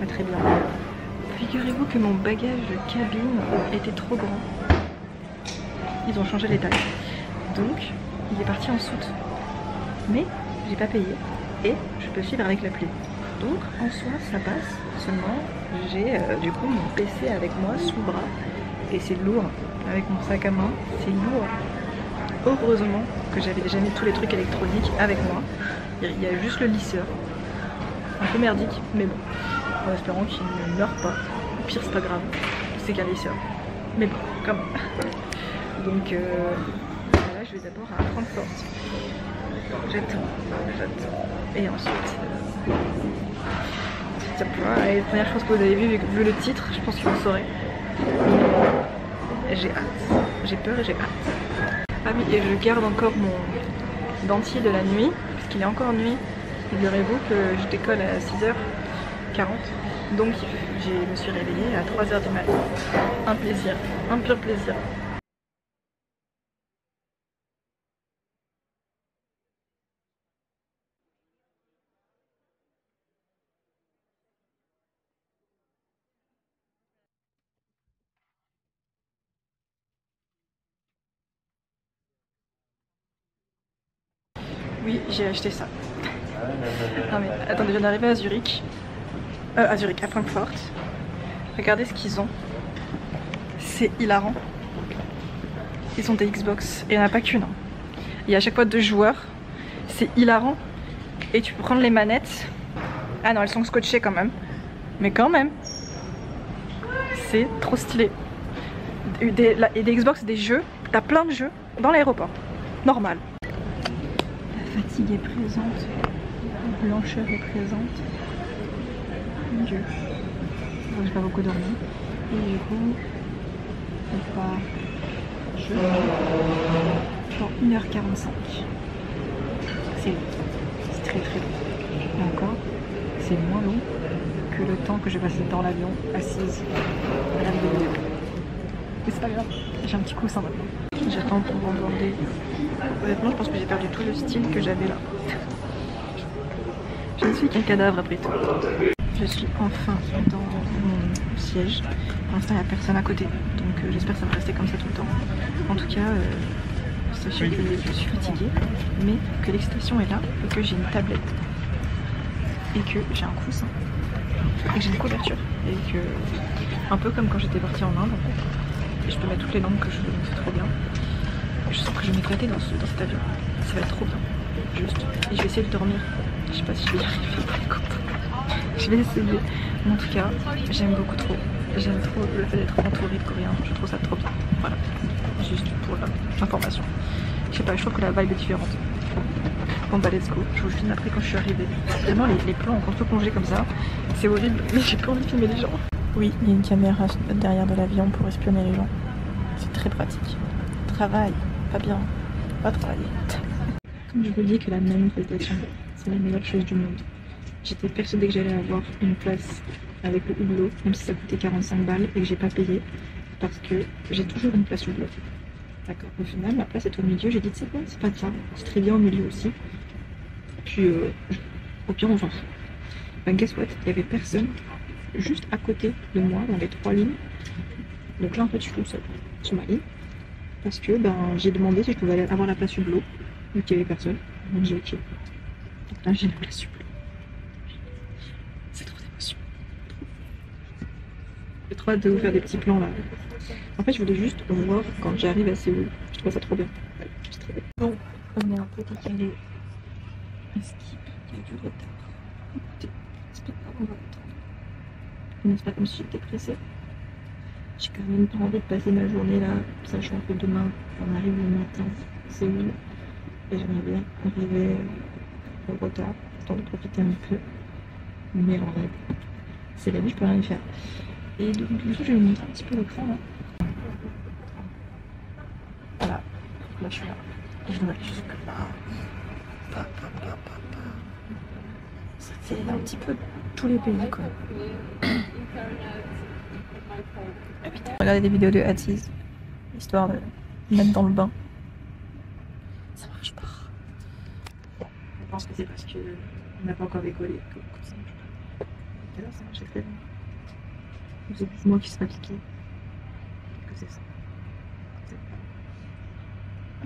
pas très bien. Figurez-vous que mon bagage de cabine était trop grand. Ils ont changé les tailles. Donc, il est parti en soute. Mais, j'ai pas payé. Et je peux suivre avec l'appli. Donc, en soi, ça passe. Seulement, j'ai du coup mon PC avec moi sous le bras. Et c'est lourd. Avec mon sac à main, c'est lourd. Heureusement que j'avais déjà mis tous les trucs électroniques avec moi. Il y a juste le lisseur. Un peu merdique, mais bon. En espérant qu'il ne meure pas. Au pire, c'est pas grave. C'est qu'un lisseur. Mais bon, quand même. Donc là, je vais d'abord à Francfort. J'attends. Et ensuite, surprise. Première chose que vous avez vu le titre, je pense que vous saurez. J'ai hâte. J'ai peur et j'ai hâte. Ah oui, et je garde encore mon dentier de la nuit, parce qu'il est encore nuit. Figurez-vous que je décolle à 6h40. Donc je me suis réveillée à 3h du matin. Un plaisir, un pur plaisir. Oui, j'ai acheté ça. Non mais attendez, je viens d'arriver à Zurich. À Francfort. Regardez ce qu'ils ont. C'est hilarant. Ils ont des Xbox. Et il n'y en a pas qu'une. Il y a à chaque fois 2 joueurs. C'est hilarant. Et tu peux prendre les manettes. Ah non, elles sont scotchées quand même. Mais quand même. C'est trop stylé. Et des Xbox, des jeux. T'as plein de jeux dans l'aéroport. Normal. La fatigue est présente. La blancheur est présente. Mon Dieu. J'ai pas beaucoup dormi. Et du coup, on part dans 1h45. C'est long. C'est très très long. Et encore, c'est moins long que le temps que je passais dans l'avion assise à la vidéo. Mais c'est pas grave, j'ai un petit coussin maintenant. J'attends pour m'emborder. Honnêtement, je pense que j'ai perdu tout le style que j'avais là. Je ne suis qu'un cadavre après tout. Je suis enfin dans mon siège. Pour l'instant, il n'y a personne à côté. Donc j'espère que ça va rester comme ça tout le temps. En tout cas, sachez que je suis fatiguée, mais que l'excitation est là et que j'ai une tablette. Et que j'ai un coussin. Et que j'ai une couverture. Et que, un peu comme quand j'étais partie en Inde en fait. Et je peux mettre toutes les langues que je veux, donc c'est trop bien. Et je sens que je vais m'éclater dans cet avion. Ça va être trop bien. Juste. Et je vais essayer de dormir. Je sais pas si je vais y arriver, écoute. Je vais essayer. Mais en tout cas, j'aime beaucoup trop. J'aime trop le fait d'être entourée de Coréens. Je trouve ça trop bien. Voilà. Juste pour l'information. Je sais pas, je trouve que la vibe est différente. Bon bah let's go. Je vous filme après quand je suis arrivée. Vraiment les plans en contre-plongée comme ça, c'est horrible. Mais j'ai pas envie de filmer les gens. Oui, il y a une caméra derrière de l'avion pour espionner les gens. C'est très pratique. Travail, pas bien. Pas travailler. Comme je vous dis que la manifestation, c'est la meilleure chose du monde. J'étais persuadée que j'allais avoir une place avec le hublot, même si ça coûtait 45 balles et que j'ai pas payé, parce que j'ai toujours une place hublot. D'accord, au final, ma place est au milieu, j'ai dit c'est bon, c'est pas grave, c'est très bien au milieu aussi. Puis, au pire, on va. Ben, guess what, il y avait personne juste à côté de moi, dans les 3 lignes. Donc là, en fait, je suis toute seule sur ma ligne, parce que ben, j'ai demandé si je pouvais avoir la place hublot, vu qu'il y avait personne. Donc j'ai ok. Donc là, j'ai la place hublot. C'est trop d'émotion. J'ai trop hâte de vous faire des petits plans là. En fait, je voulais juste voir quand j'arrive à Séoul. Je trouve ça trop bien. C'est très bien. Bon, on est un peu décalé. Un skip, il y a du retard. Écoutez, c'est pas grave, on va attendre. Mais c'est pas comme si j'étais pressée. J'ai quand même pas envie de passer ma journée là, sachant que demain, on arrive le matin à Séoul. Et j'aimerais bien arriver au retard, histoire de profiter un peu. Mais en vrai, c'est la vie, je peux rien y faire. Et donc, du coup, je vais monter un petit peu l'écran là. Voilà, là je suis là. Et je dois aller jusque là. Ça fait un petit peu tous les pays quoi. Regardez des vidéos de Hatties, histoire de mettre dans le bain. Ça marche pas. Je pense que c'est parce qu'on n'a pas encore décollé. J'ai fait des mouvements qui sont appliqués. Que c'est ça.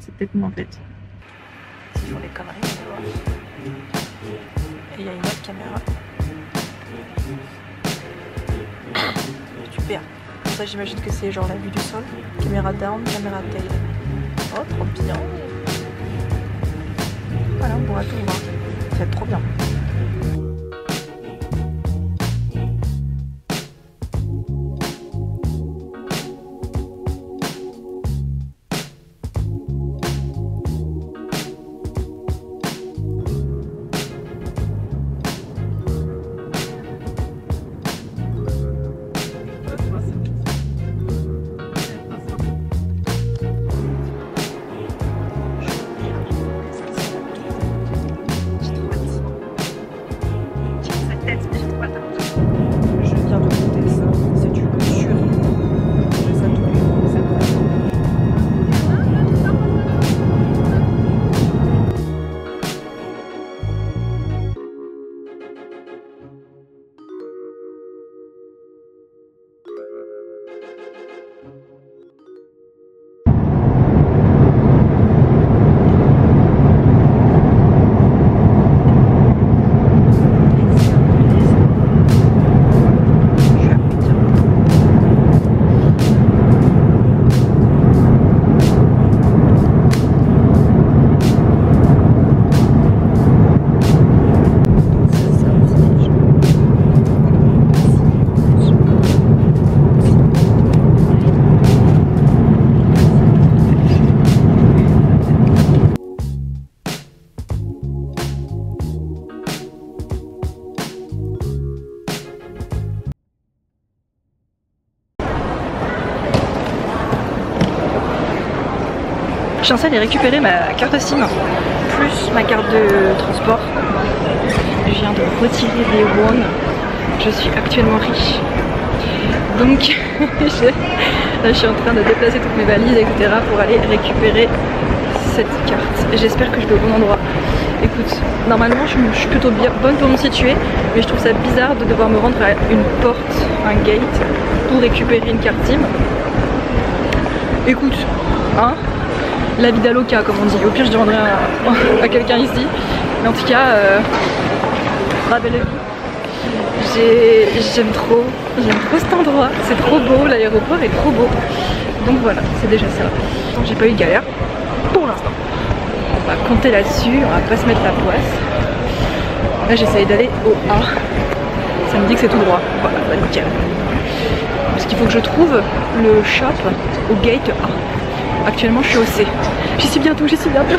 C'est peut-être moi en fait. Ils font des conneries, on va voir. Et il y a une autre caméra. Super. Pour ça j'imagine que c'est genre la vue du sol. Caméra down, caméra tail. Oh trop bien. Voilà, on pourra tout voir. Ça va être trop bien. Je suis censée aller récupérer ma carte SIM plus ma carte de transport. Je viens de retirer des won. Je suis actuellement riche. Donc je suis en train de déplacer toutes mes valises, etc. pour aller récupérer cette carte. Et j'espère que je vais au bon endroit. Écoute, normalement je suis plutôt bien bonne pour me situer, mais je trouve ça bizarre de devoir me rendre à une porte, un gate, pour récupérer une carte SIM. Écoute, hein, la vida loca comme on dit. Au pire je demanderai à quelqu'un ici. Mais en tout cas, rappelez-vous, j'aime trop cet endroit. C'est trop beau, l'aéroport est trop beau. Donc voilà, c'est déjà ça. J'ai pas eu de galère pour l'instant. On va compter là-dessus, on va pas se mettre la poisse. Là j'essaye d'aller au A. Ça me dit que c'est tout droit. Voilà, bah nickel. Parce qu'il faut que je trouve le shop au gate A. Actuellement je suis au C. J'y suis bientôt, j'y suis bientôt.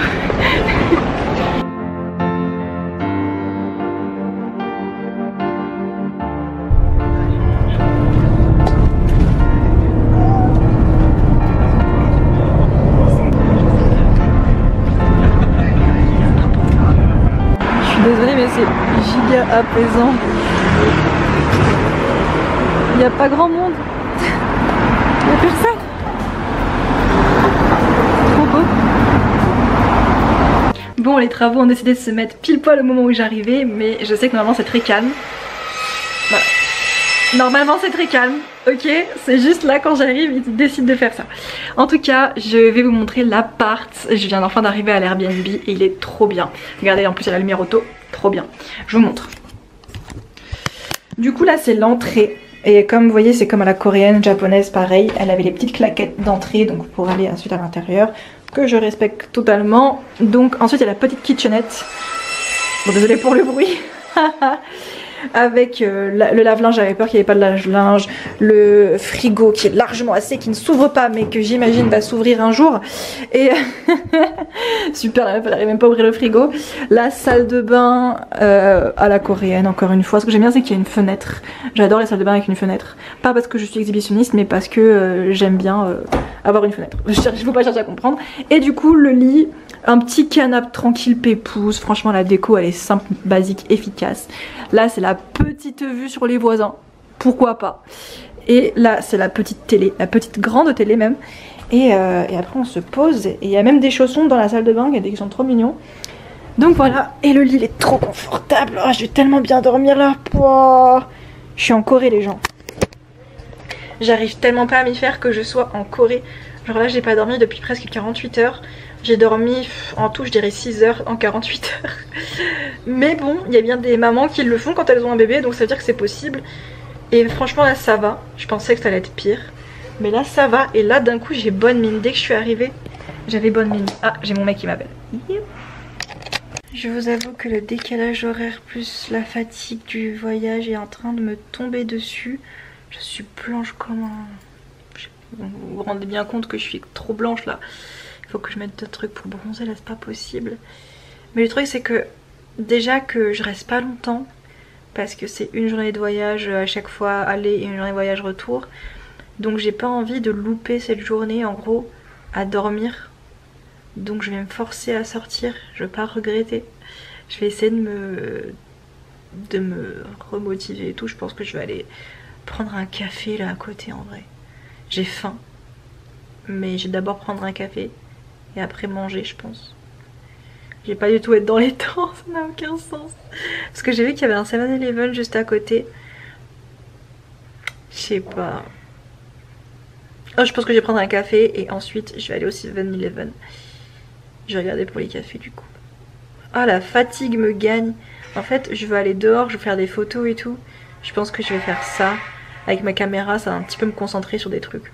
Je suis désolée mais c'est giga apaisant. Il n'y a pas grand monde. Il n'y a personne. Bon, les travaux ont décidé de se mettre pile poil au moment où j'arrivais, mais je sais que normalement c'est très calme. Voilà. Normalement c'est très calme, ok? C'est juste là quand j'arrive, ils décident de faire ça. En tout cas, je vais vous montrer l'appart. Je viens enfin d'arriver à l'Airbnb et il est trop bien. Regardez, en plus il y a la lumière auto, trop bien. Je vous montre. Du coup là c'est l'entrée. Et comme vous voyez, c'est comme à la coréenne, japonaise, pareil. Elle avait les petites claquettes d'entrée, donc pour aller ensuite à l'intérieur, que je respecte totalement. Donc ensuite, il y a la petite kitchenette. Bon, désolé pour le bruit. Avec le lave-linge, j'avais peur qu'il n'y ait pas de lave-linge. Le frigo qui est largement assez, qui ne s'ouvre pas, mais que j'imagine va s'ouvrir un jour. Et super, elle n'arrive même pas à ouvrir le frigo. La salle de bain à la coréenne, encore une fois. Ce que j'aime bien, c'est qu'il y a une fenêtre. J'adore les salles de bain avec une fenêtre. Pas parce que je suis exhibitionniste, mais parce que j'aime bien avoir une fenêtre. Je ne peux pas chercher à comprendre. Et du coup, le lit, un petit canapé tranquille pépouze. Franchement, la déco, elle est simple, basique, efficace. Là, c'est la petite vue sur les voisins. Pourquoi pas? Et là, c'est la petite télé, la petite grande télé même. Et après, on se pose. Et il y a même des chaussons dans la salle de bain qui sont trop mignons. Donc voilà. Et le lit, il est trop confortable. Oh, je vais tellement bien dormir là. Oh, Je suis en Corée les gens. J'arrive tellement pas à m'y faire que je sois en Corée. Genre là j'ai pas dormi depuis presque 48 heures. J'ai dormi en tout je dirais 6 heures en 48 heures. Mais bon, il y a bien des mamans qui le font quand elles ont un bébé, donc ça veut dire que c'est possible. Et franchement là ça va. Je pensais que ça allait être pire. Mais là ça va. Et là d'un coup j'ai bonne mine. Dès que je suis arrivée, j'avais bonne mine. Ah, j'ai mon mec qui m'appelle. Je vous avoue que le décalage horaire plus la fatigue du voyage est en train de me tomber dessus. Je suis blanche comme un... Vous vous rendez bien compte que je suis trop blanche là. Il faut que je mette d'autres trucs pour bronzer là, c'est pas possible. Mais le truc c'est que déjà que je reste pas longtemps parce que c'est une journée de voyage à chaque fois aller et une journée de voyage retour. Donc j'ai pas envie de louper cette journée en gros à dormir. Donc je vais me forcer à sortir, je vais pas regretter. Je vais essayer de me remotiver et tout. Je pense que je vais aller prendre un café là à côté en vrai. J'ai faim. Mais je vais d'abord prendre un café et après manger je pense. Je vais pas du tout être dans les temps, ça n'a aucun sens. Parce que j'ai vu qu'il y avait un 7-Eleven juste à côté. Je sais pas. Oh, je pense que je vais prendre un café et ensuite je vais aller au 7-Eleven. Je vais regarder pour les cafés du coup. Ah, la fatigue me gagne. En fait je veux aller dehors, je veux faire des photos et tout. Je pense que je vais faire ça. Avec ma caméra ça va un petit peu me concentrer sur des trucs.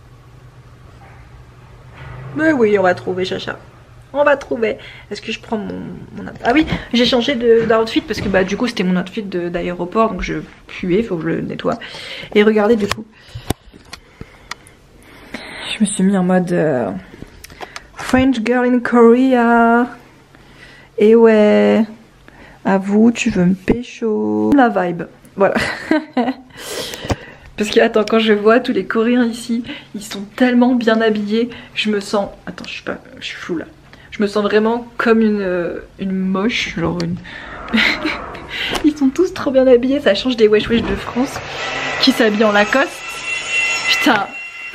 Mais oui on va trouver Chacha. On va trouver. Est-ce que je prends mon... Ah oui, j'ai changé d'outfit parce que bah du coup c'était mon outfit d'aéroport. Donc je puais, faut que je le nettoie. Et regardez du coup. Je me suis mis en mode... French girl in Korea. Et ouais. Avoue, tu veux me pécho. La vibe. Voilà. Parce que attends, quand je vois tous les Coréens ici, ils sont tellement bien habillés. Je me sens... Attends, je suis floue là. Je me sens vraiment comme une moche. Genre une... Ils sont tous trop bien habillés. Ça change des wesh wesh de France qui s'habillent en Lacoste. Putain,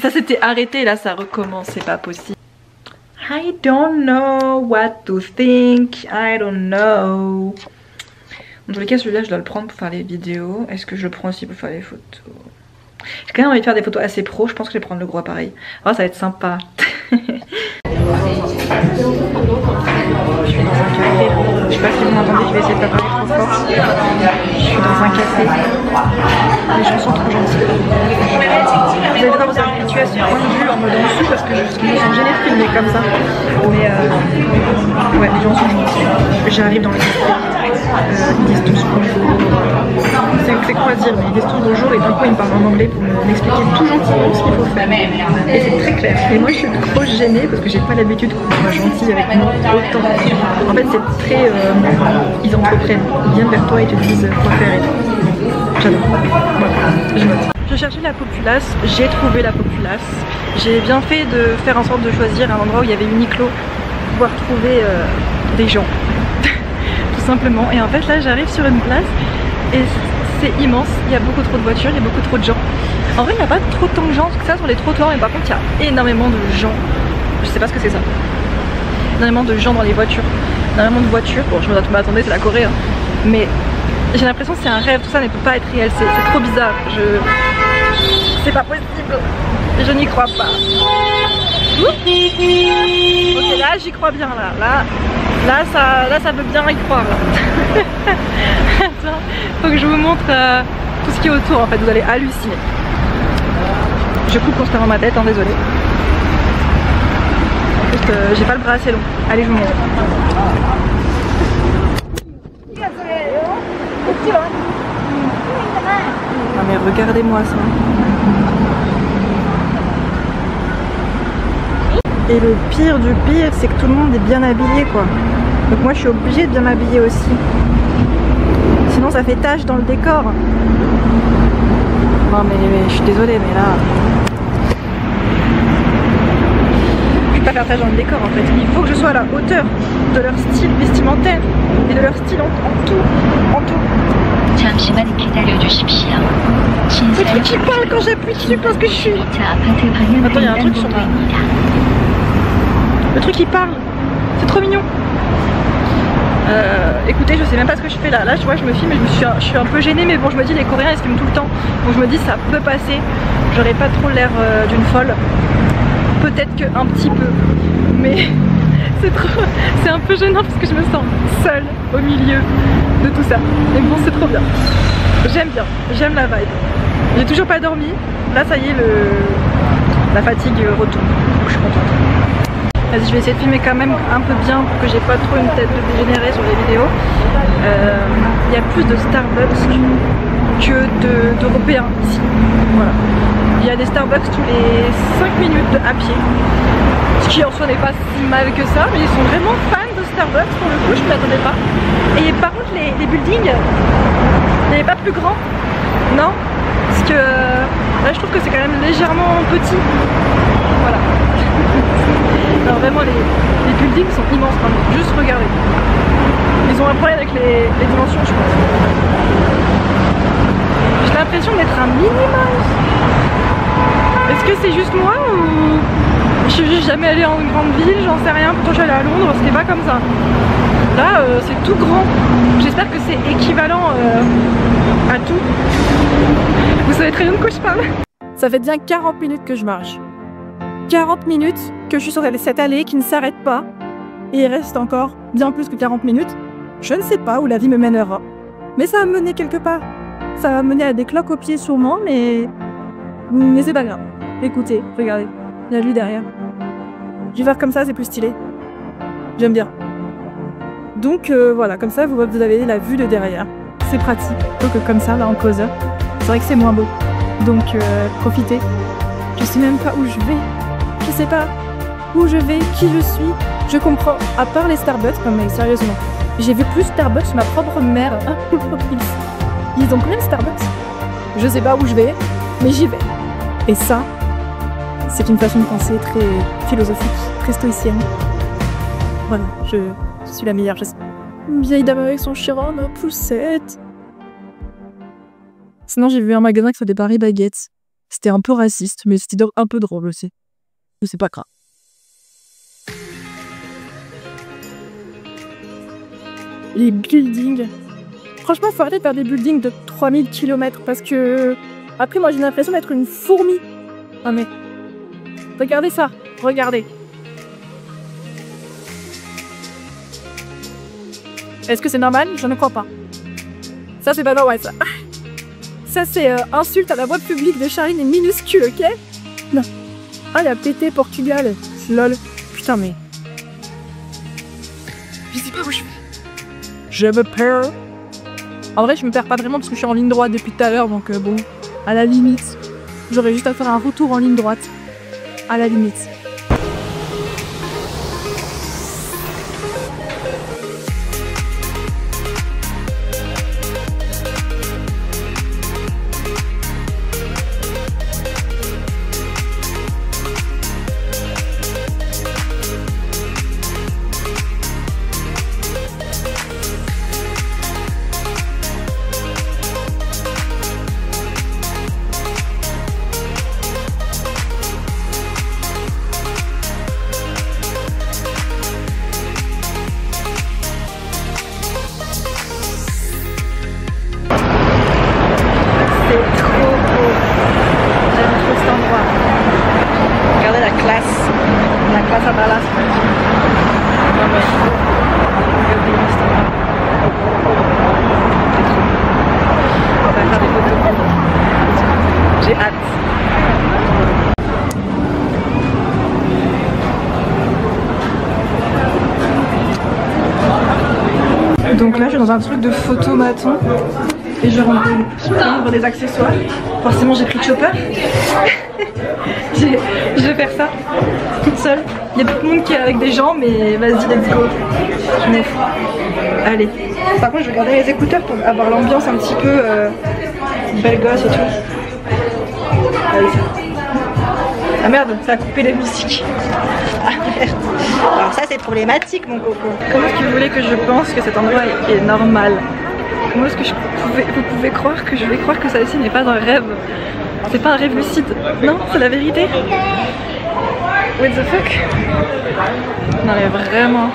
ça s'était arrêté. Là, ça recommence. C'est pas possible. I don't know what to think, I don't know. Dans tous les cas, celui-là, je dois le prendre pour faire les vidéos. Est-ce que je le prends aussi pour faire les photos? J'ai quand même envie de faire des photos assez pro, je pense que je vais prendre le gros appareil. Oh, ça va être sympa. Je suis dans un café. Je sais pas si vous m'entendez, je vais essayer de pas parler trop fort. Je suis dans un café. Les gens sont trop gentils. Vous allez devoir vous habituer à ce point de vue en mode en dessous parce que je me suis gênée de filmer comme ça. Mais ouais, les gens sont gentils. J'arrive dans le café. Ils disent tous bonjour. C'est quoi dire, mais ils disent tous bonjour et d'un coup ils me parlent en anglais pour m'expliquer tout gentiment ce qu'il faut faire. Et c'est très clair. Et moi je suis trop gênée parce que j'ai pas l'habitude qu'on soit gentil avec moi autant. En fait c'est très... ils entreprennent. Ils viennent vers toi et te disent quoi faire et tout. J'adore. Voilà, je note. Je cherchais la populace, j'ai trouvé la populace. J'ai bien fait de faire en sorte de choisir un endroit où il y avait Uniqlo pour pouvoir trouver des gens. Tout simplement. Et en fait là j'arrive sur une place et c'est immense, il y a beaucoup trop de voitures, il y a beaucoup trop de gens. En vrai il n'y a pas trop tant de gens que ça sur les trottoirs, mais par contre il y a énormément de gens. Je sais pas ce que c'est ça. Énormément de gens dans les voitures, énormément de voitures. Bon je m'attendais, c'est la Corée hein. Mais j'ai l'impression que c'est un rêve, tout ça ne peut pas être réel, c'est trop bizarre. C'est pas possible, je n'y crois pas. Ok là j'y crois bien là ça veut bien y croire là. Attends, faut que je vous montre tout ce qui est autour en fait, vous allez halluciner. Je coupe constamment ma tête, hein, désolé. En plus j'ai pas le bras assez long. Allez je vous montre. Ah mais regardez-moi ça. Et le pire du pire, c'est que tout le monde est bien habillé quoi. Donc moi je suis obligée de bien m'habiller aussi. Sinon ça fait tache dans le décor. Non mais je suis désolée mais là... Je peux pas faire tache dans le décor en fait. Il faut que je sois à la hauteur de leur style vestimentaire et de leur style en tout. Le truc qui parle quand j'appuie dessus parce que je suis... Attends, il y a un truc sur moi. Le truc qui parle. C'est trop mignon. Écoutez, je sais même pas ce que je fais là. Là, tu vois, je me filme et je suis un peu gênée, mais bon, je me dis, les Coréens ils se filment tout le temps. Donc je me dis, ça peut passer. J'aurais pas trop l'air d'une folle. Peut-être qu'un petit peu. Mais c'est un peu gênant parce que je me sens seule au milieu de tout ça. Mais bon, c'est trop bien. J'aime bien, j'aime la vibe. J'ai toujours pas dormi. Là, ça y est, la fatigue retombe. Donc je suis contente. Vas-y, je vais essayer de filmer quand même un peu bien pour que j'ai pas trop une tête de dégénérée sur les vidéos. Il y a plus de Starbucks que d'Européens ici. Voilà. Il y a des Starbucks tous les 5 minutes à pied. Ce qui en soi n'est pas si mal que ça, mais ils sont vraiment fans de Starbucks pour le coup, je ne m'attendais pas. Et par contre, les buildings, il n'y avait pas plus grand. Non, parce que là je trouve que c'est quand même légèrement petit. Voilà. Alors vraiment les buildings sont immenses, hein. Juste regardez. Ils ont un problème avec les dimensions, je pense. J'ai l'impression d'être un mini-mouse. Est-ce que c'est juste moi ou je suis juste jamais allée en une grande ville, j'en sais rien. Pourtant je suis allée à Londres, c'était pas comme ça. Là c'est tout grand. J'espère que c'est équivalent à tout. Vous savez très bien de quoi je parle. Ça fait bien 40 minutes que je marche. 40 minutes que je suis sur cette allée qui ne s'arrête pas. Et il reste encore bien plus que 40 minutes. Je ne sais pas où la vie me mènera. Mais ça va me mener quelque part. Ça va me mener à des cloques aux pieds sûrement, mais c'est pas grave. Écoutez, regardez, il y a lui derrière. Je vais faire comme ça, c'est plus stylé. J'aime bien. Donc voilà, comme ça vous avez la vue de derrière. C'est pratique, plutôt que comme ça, là en causeur. C'est vrai que c'est moins beau. Donc profitez. Je sais même pas où je vais. Je sais pas où je vais, qui je suis. Je comprends, à part les Starbucks, mais sérieusement. J'ai vu plus Starbucks que ma propre mère. Ils ont plein de Starbucks. Je sais pas où je vais, mais j'y vais. Et ça, c'est une façon de penser très philosophique, très stoïcienne. Voilà, je suis la meilleure. Une vieille dame avec son chien en poussette. Sinon, j'ai vu un magasin qui s'appelait Paris Baguette. C'était un peu raciste, mais c'était un peu drôle aussi. C'est pas grave. Les buildings. Franchement, faut arrêter de faire des buildings de 3000 km parce que... Après, moi, j'ai l'impression d'être une fourmi. Ah mais... Regardez ça. Regardez. Est-ce que c'est normal? Je ne crois pas. Ça, c'est pas normal, ça. Ça, c'est insulte à la voix publique de Charline et minuscule, ok? Non. Ah, il a pété Portugal. Lol. Putain, mais... Je sais pas où je vais. Je me perds. En vrai, je me perds pas vraiment parce que je suis en ligne droite depuis tout à l'heure, donc bon, à la limite, j'aurais juste à faire un retour en ligne droite. À la limite. J'ai hâte. Donc là je suis dans un truc de photomaton et je rentre des accessoires. Forcément j'ai pris le chopper. Je vais faire ça toute seule. Il y a beaucoup de monde qui est avec des gens, mais vas-y, let's go. Je m'en fous. Allez. Par contre je vais garder les écouteurs pour avoir l'ambiance un petit peu belle gosse et tout. Allez. Ah merde, ça a coupé la musique. Ah merde. Alors ça c'est problématique mon coco. Comment est-ce que vous voulez que je pense que cet endroit est normal? Comment est-ce que vous pouvez croire que je vais croire que ça aussi n'est pas un rêve? C'est pas un rêve lucide. Non, c'est la vérité. What the fuck? Non mais vraiment.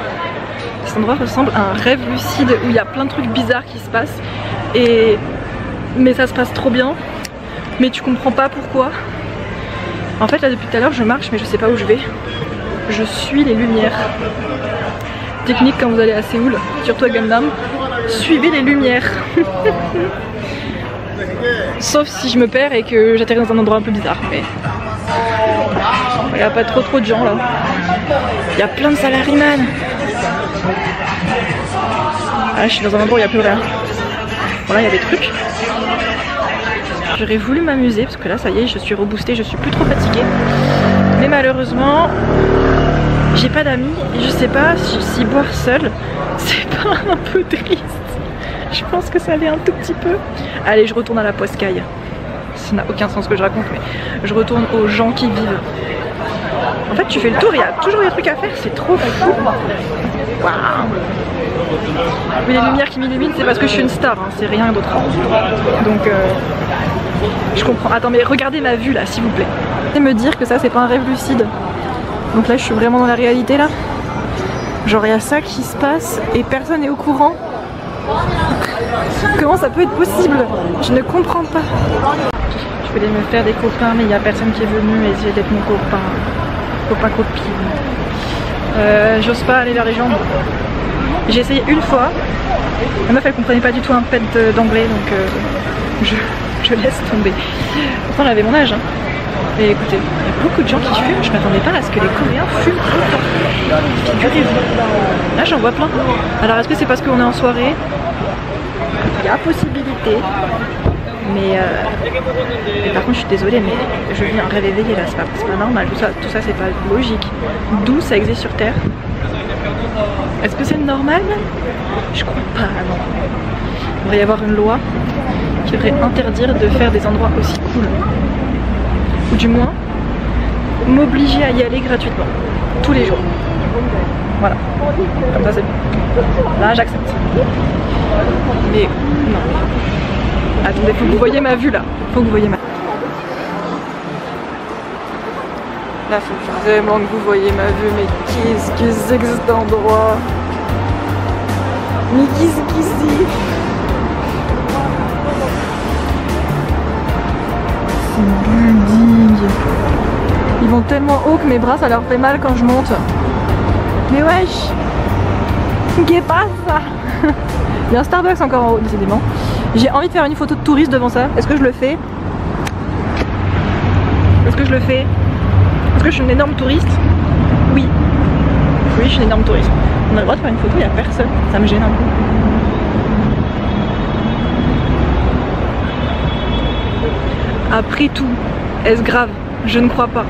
Cet endroit ressemble à un rêve lucide où il y a plein de trucs bizarres qui se passent. Mais ça se passe trop bien. Mais tu comprends pas pourquoi. En fait là depuis tout à l'heure je marche mais je sais pas où je vais. Je suis les lumières. Technique quand vous allez à Séoul, surtout à Gangnam, suivez les lumières. Sauf si je me perds et que j'atterris dans un endroit un peu bizarre. Mais il n'y a pas trop de gens là. Il y a plein de salaryman. Ah, je suis dans un endroit où il n'y a plus rien. Voilà, il y a des trucs. J'aurais voulu m'amuser parce que là ça y est, je suis reboostée, je suis plus trop fatiguée. Mais malheureusement, j'ai pas d'amis et je sais pas si boire seul, c'est pas un peu triste. Je pense que ça l'est un tout petit peu. Allez, je retourne à la Poiscaille. Ça n'a aucun sens ce que je raconte, mais je retourne aux gens qui vivent. En fait, tu fais le tour, il y a toujours des trucs à faire, c'est trop fou. Waouh. Mais les lumières qui m'illuminent, c'est parce que je suis une star, hein, c'est rien d'autre. Donc, je comprends. Attends, mais regardez ma vue là, s'il vous plaît. Et me dire que ça, c'est pas un rêve lucide. Donc là, je suis vraiment dans la réalité là. Genre, il y a ça qui se passe et personne n'est au courant. Comment ça peut être possible? Je ne comprends pas. Je voulais me faire des copains, mais il n'y a personne qui est venu essayer d'être mon copain. Copain-copine. J'ose pas aller vers les gens. J'ai essayé une fois. La meuf elle comprenait pas du tout un pet d'anglais donc je laisse tomber. Pourtant elle avait mon âge. Hein. Et écoutez, il y a beaucoup de gens qui fument. Je m'attendais pas à ce que les Coréens fument autant. Figurez-vous. Là j'en vois plein. Alors est-ce que c'est parce qu'on est en soirée? Il y a possibilité. Mais par contre je suis désolée mais je vis un rêve éveillé là, c'est pas normal, tout ça c'est pas logique. D'où ça existe sur Terre? Est-ce que c'est normal même? Je crois pas, non. Il devrait y avoir une loi qui devrait interdire de faire des endroits aussi cool. Ou du moins m'obliger à y aller gratuitement, tous les jours. Voilà, comme ça c'est bon. Là j'accepte. Mais non. Attendez, faut que vous voyez ma vue là. Faut que vous voyez ma... Là, faut vraiment que vous voyez ma vue. Mais qu'est-ce que c'est que cet endroit? Mais qu'est-ce que c'est? C'est building. Ils vont tellement haut que mes bras ça leur fait mal quand je monte. Mais wesh! Qu'est-ce que ça? Il y a un Starbucks encore en haut, décidément. J'ai envie de faire une photo de touriste devant ça. Est-ce que je le fais? Est-ce que je le fais? Est-ce que je suis une énorme touriste? Oui. Oui, je suis une énorme touriste. On a le droit de faire une photo, il n'y a personne. Ça me gêne un peu. Après tout, est-ce grave? Je ne crois pas.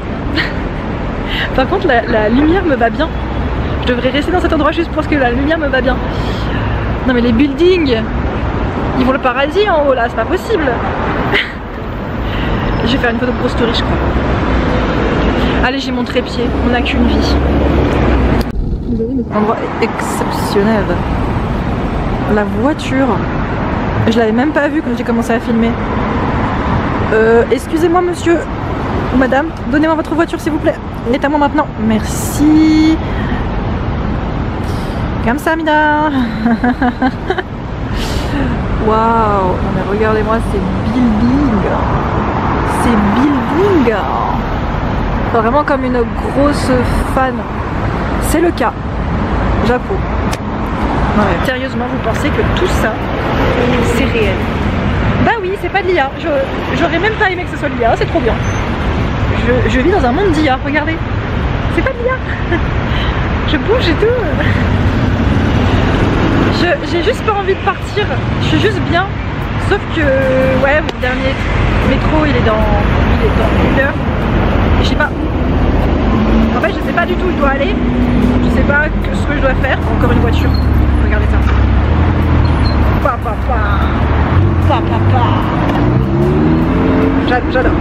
Par contre, la lumière me va bien. Je devrais rester dans cet endroit juste parce que la lumière me va bien. Non mais les buildings, ils vont le paradis en haut là, c'est pas possible. Je vais faire une photo de grosse touriste je crois. Allez, j'ai mon trépied, on n'a qu'une vie. Un endroit exceptionnel. La voiture, je l'avais même pas vue quand j'ai commencé à filmer. Excusez-moi monsieur ou madame, donnez-moi votre voiture s'il vous plaît. Mettez-moi maintenant, merci. Comme ça, Mina. Waouh. Non mais regardez-moi ces buildings. Ces buildings. Vraiment comme une grosse fan. C'est le cas. J'approuve. Non mais sérieusement, vous pensez que tout ça, c'est réel? Bah oui, c'est pas de l'IA. J'aurais même pas aimé que ce soit de l'IA, c'est trop bien. Je vis dans un monde d'IA, regardez. C'est pas de l'IA. Je bouge et tout. J'ai juste pas envie de partir, je suis juste bien. Sauf que, ouais, mon dernier métro il est dans 1 heure. Et je sais pas. En fait, je sais pas du tout où je dois aller. Je sais pas ce que je dois faire. Encore une voiture. Regardez ça. J'adore.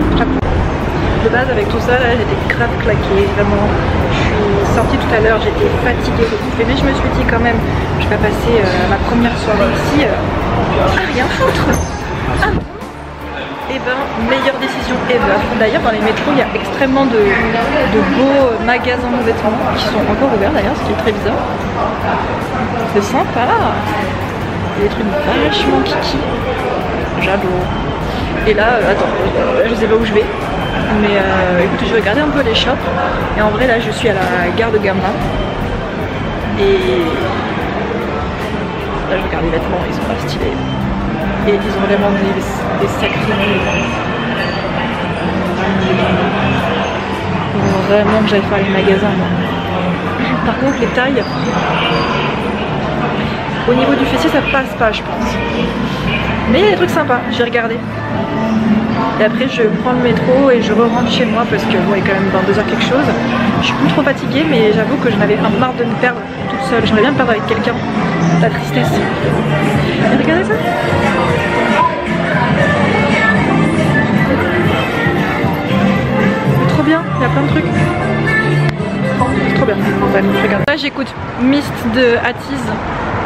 De base, avec tout ça, là, j'étais grave claquée. Vraiment, je suis sortie tout à l'heure, j'étais fatiguée, mais je me suis dit quand même, je vais passer ma première soirée ici à rien foutre. Ah. Et ben, meilleure décision ever. D'ailleurs, dans les métros, il y a extrêmement de beaux magasins de vêtements qui sont encore ouverts d'ailleurs, ce qui est très bizarre. C'est sympa. Il y a des trucs vachement kiki. J'adore. Et là, attends, je sais pas où je vais. Mais écoute, je vais regarder un peu les shops. Et en vrai, là, je suis à la gare de Gamelin. Et là, je regarde les vêtements, ils sont pas stylés. Et ils ont vraiment des sacrés magasins. Vraiment que j'aille faire les magasins. Par contre, les tailles, au niveau du fessier, ça passe pas, je pense. Mais il y a des trucs sympas, j'ai regardé. Et après, je prends le métro et je rentre chez moi parce que bon, il est quand même 22h quelque chose. Je suis plus trop fatiguée, mais j'avoue que j'en avais un marre de me perdre toute seule. J'aimerais bien me perdre avec quelqu'un. La tristesse. Et regardez ça. C'est trop bien, il y a plein de trucs. C'est trop bien. Bref, je regarde. Là, j'écoute Mist de Atiz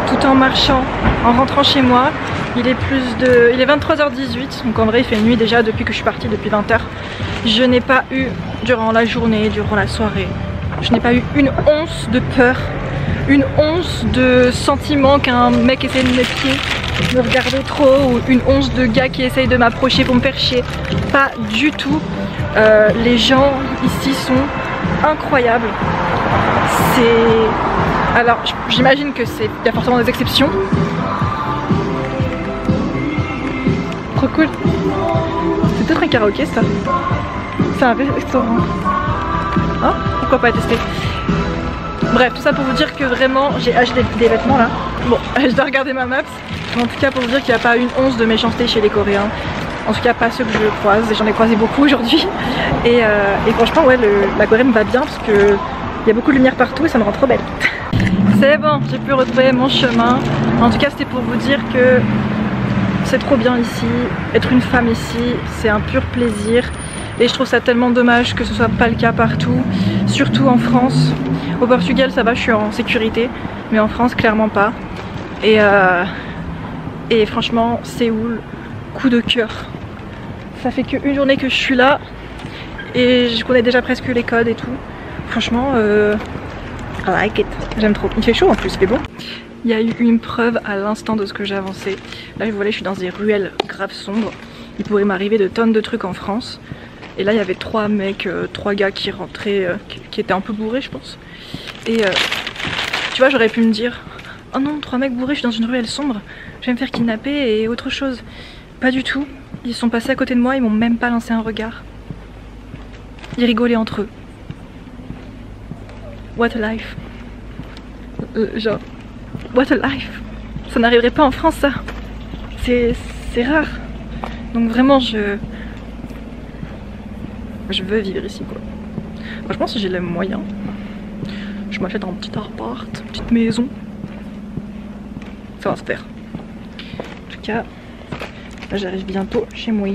tout en marchant, en rentrant chez moi. Il est 23h18, donc en vrai il fait nuit déjà depuis que je suis partie, depuis 20h. Je n'ai pas eu, durant la journée, durant la soirée, je n'ai pas eu une once de peur, une once de sentiment qu'un mec essaie de me pied, me regarder trop, ou une once de gars qui essaye de m'approcher pour me faire chier. Pas du tout. Les gens ici sont incroyables. C'est... Alors j'imagine que il y a forcément des exceptions. Trop cool. C'est peut-être un karaoké ça. C'est un restaurant. Hein? Pourquoi pas tester? Bref, tout ça pour vous dire que vraiment j'ai acheté des vêtements là. Bon, je dois regarder ma map. Mais en tout cas pour vous dire qu'il n'y a pas une once de méchanceté chez les Coréens. En tout cas pas ceux que je croise. J'en ai croisé beaucoup aujourd'hui. Et franchement ouais, la Corée me va bien parce que il y a beaucoup de lumière partout et ça me rend trop belle. C'est bon, j'ai pu retrouver mon chemin. En tout cas c'était pour vous dire que c'est trop bien ici, être une femme ici, c'est un pur plaisir. Et je trouve ça tellement dommage que ce soit pas le cas partout, surtout en France. Au Portugal ça va, je suis en sécurité, mais en France clairement pas. Et franchement, Séoul, coup de cœur. Ça fait qu'une journée que je suis là et je connais déjà presque les codes et tout. Franchement, I like it. J'aime trop. Il fait chaud en plus, il fait bon. Il y a eu une preuve à l'instant de ce que j'ai avancé. Là, vous voyez, je suis dans des ruelles graves sombres. Il pourrait m'arriver de tonnes de trucs en France. Et là, il y avait trois gars qui rentraient, qui étaient un peu bourrés, je pense. Et tu vois, j'aurais pu me dire, oh non, 3 mecs bourrés, je suis dans une ruelle sombre, je vais me faire kidnapper et autre chose. Pas du tout. Ils sont passés à côté de moi, ils m'ont même pas lancé un regard. Ils rigolaient entre eux. What a life. Genre, what a life. Ça n'arriverait pas en France ça. C'est rare. Donc vraiment je veux vivre ici quoi. Franchement si j'ai les moyens, je m'achète un petit appart, une petite maison. Ça va se faire. En tout cas, là j'arrive bientôt chez moi.